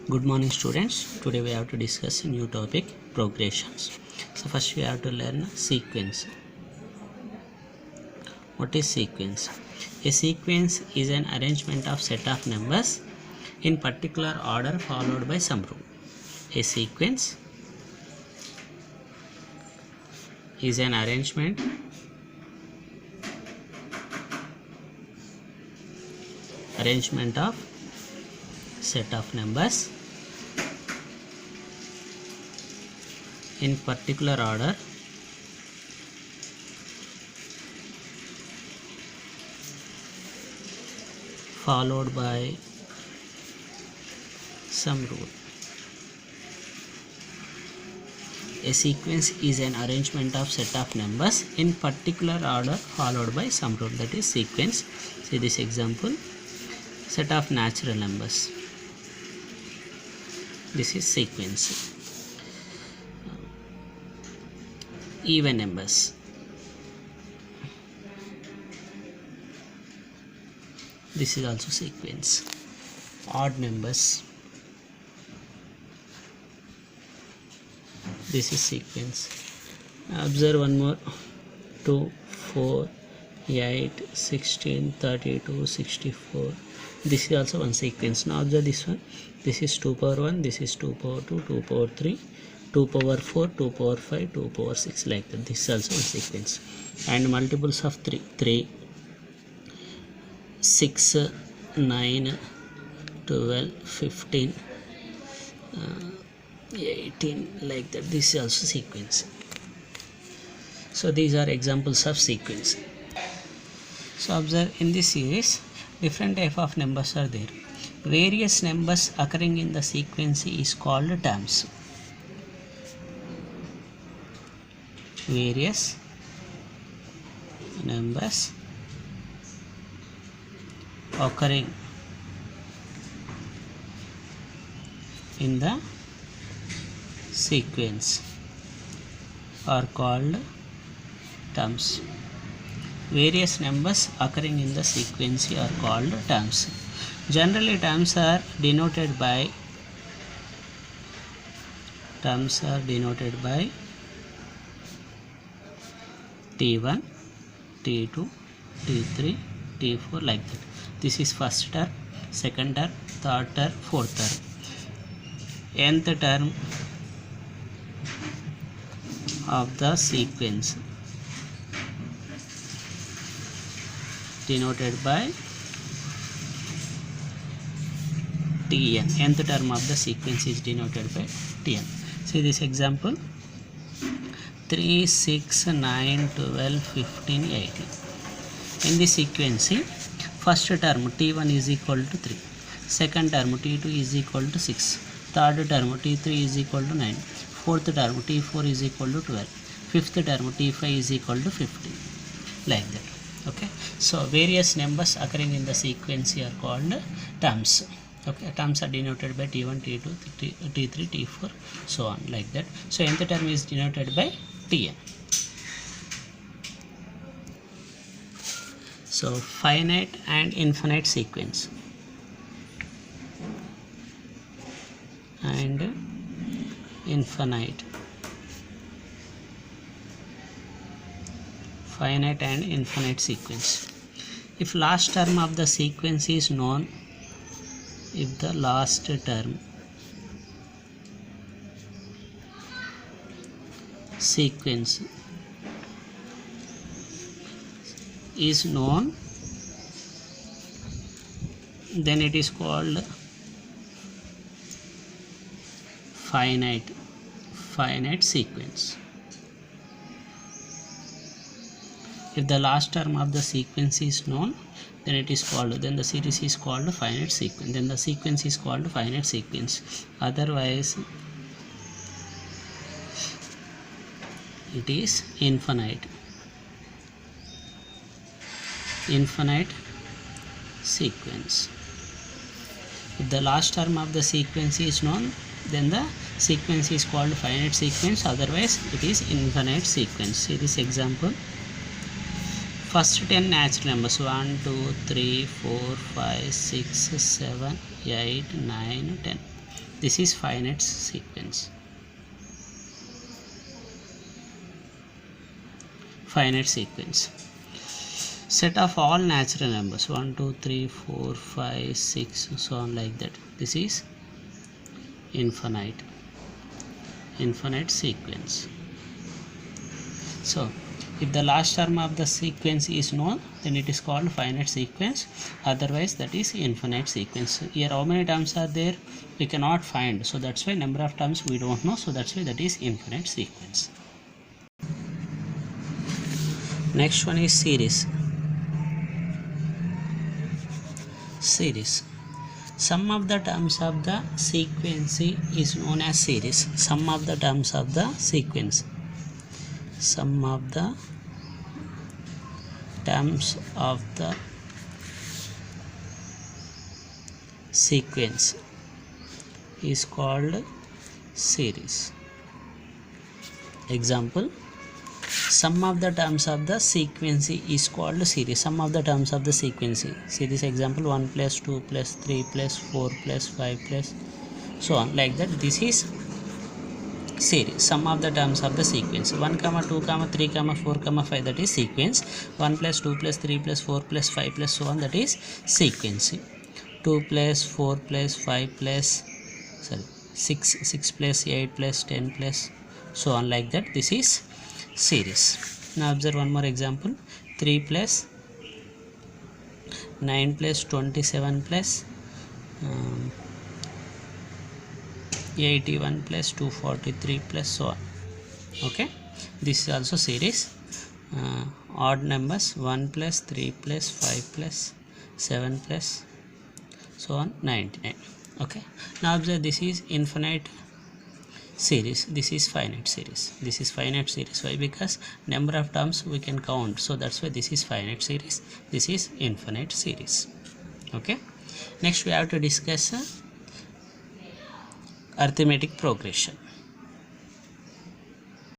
Good morning students. Today we have to discuss a new topic, progressions. So first we have to learn sequence. What is sequence? A sequence is an arrangement of set of numbers in particular order followed by some rule. A sequence is an arrangement of set of numbers in particular order followed by some rule. A sequence is an arrangement of set of numbers in particular order followed by some rule, that is sequence. See this example, set of natural numbers. This is sequence. Even numbers. This is also sequence. Odd numbers. This is sequence. Observe one more. 2, 4, 8, 16, 32, 64. This is also one sequence. Now observe this one. This is 2 power 1. This is 2 power 2, 2 power 3, 2 power 4, 2 power 5, 2 power 6, like that. This is also one sequence. And multiples of 3. 3, 6, 9, 12, 15, 18, like that. This is also sequence. So these are examples of sequence. So observe, in this series different type of numbers are there. Various numbers occurring in the sequence is called terms. Various numbers occurring in the sequence are called terms. Various numbers occurring in the sequence are called terms. Generally terms are denoted by T1, T2, T3, T4, like that. This is first term, second term, third term, fourth term. Nth term of the sequence denoted by Tn. Nth term of the sequence is denoted by Tn. See this example, 3, 6, 9, 12, 15, 18. In this sequence, first term T1 is equal to 3, second term T2 is equal to 6, third term T3 is equal to 9, fourth term T4 is equal to 12, fifth term T5 is equal to 15, like that. Okay, so various numbers occurring in the sequence are called terms. Okay, terms are denoted by T1, T2, T3, T4, so on, like that. So nth term is denoted by Tn. So finite and infinite sequence and infinite. Finite and infinite sequence. If last term of the sequence is known, if the last term sequence is known, then it is called finite sequence. If the last term of the sequence is known, then it is called, then the series is called finite sequence, then the sequence is called finite sequence. Otherwise it is infinite sequence. If the last term of the sequence is known, then the sequence is called finite sequence, otherwise it is infinite sequence. See this example, First 10 natural numbers 1, 2, 3, 4, 5, 6, 7, 8, 9, 10. This is finite sequence. Finite sequence. Set of all natural numbers 1 2 3 4 5 6 so on like that. This is infinite sequence. So if the last term of the sequence is known, then it is called finite sequence, otherwise that is infinite sequence. Here how many terms are there we cannot find, so that's why number of terms we don't know, so that's why that is infinite sequence. Next one is series. Sum of the terms of the sequence is known as series. Sum of the terms of the sequence. Sum of the terms of the sequence is called series. Example, sum of the terms of the sequence is called series. Sum of the terms of the sequence. See this example, 1 plus 2 plus 3 plus 4 plus 5 plus so on like that. This is series. Sum of the terms of the sequence. 1 comma 2 comma 3 comma 4 comma 5, that is sequence. 1 plus 2 plus 3 plus 4 plus 5 plus so on, that is sequence. 2 plus 4 plus 5 plus 6 plus 8 plus 10 plus so on like that. This is series. Now observe one more example, 3 plus 9 plus 27 plus 81 plus 243 plus so on. Okay, this is also series. Odd numbers, 1 plus 3 plus 5 plus 7 plus so on 99. Okay, now observe this is infinite series, this is finite series. This is finite series. Why? Because number of terms we can count, so that's why this is finite series, this is infinite series. Okay, next we have to discuss arithmetic progression.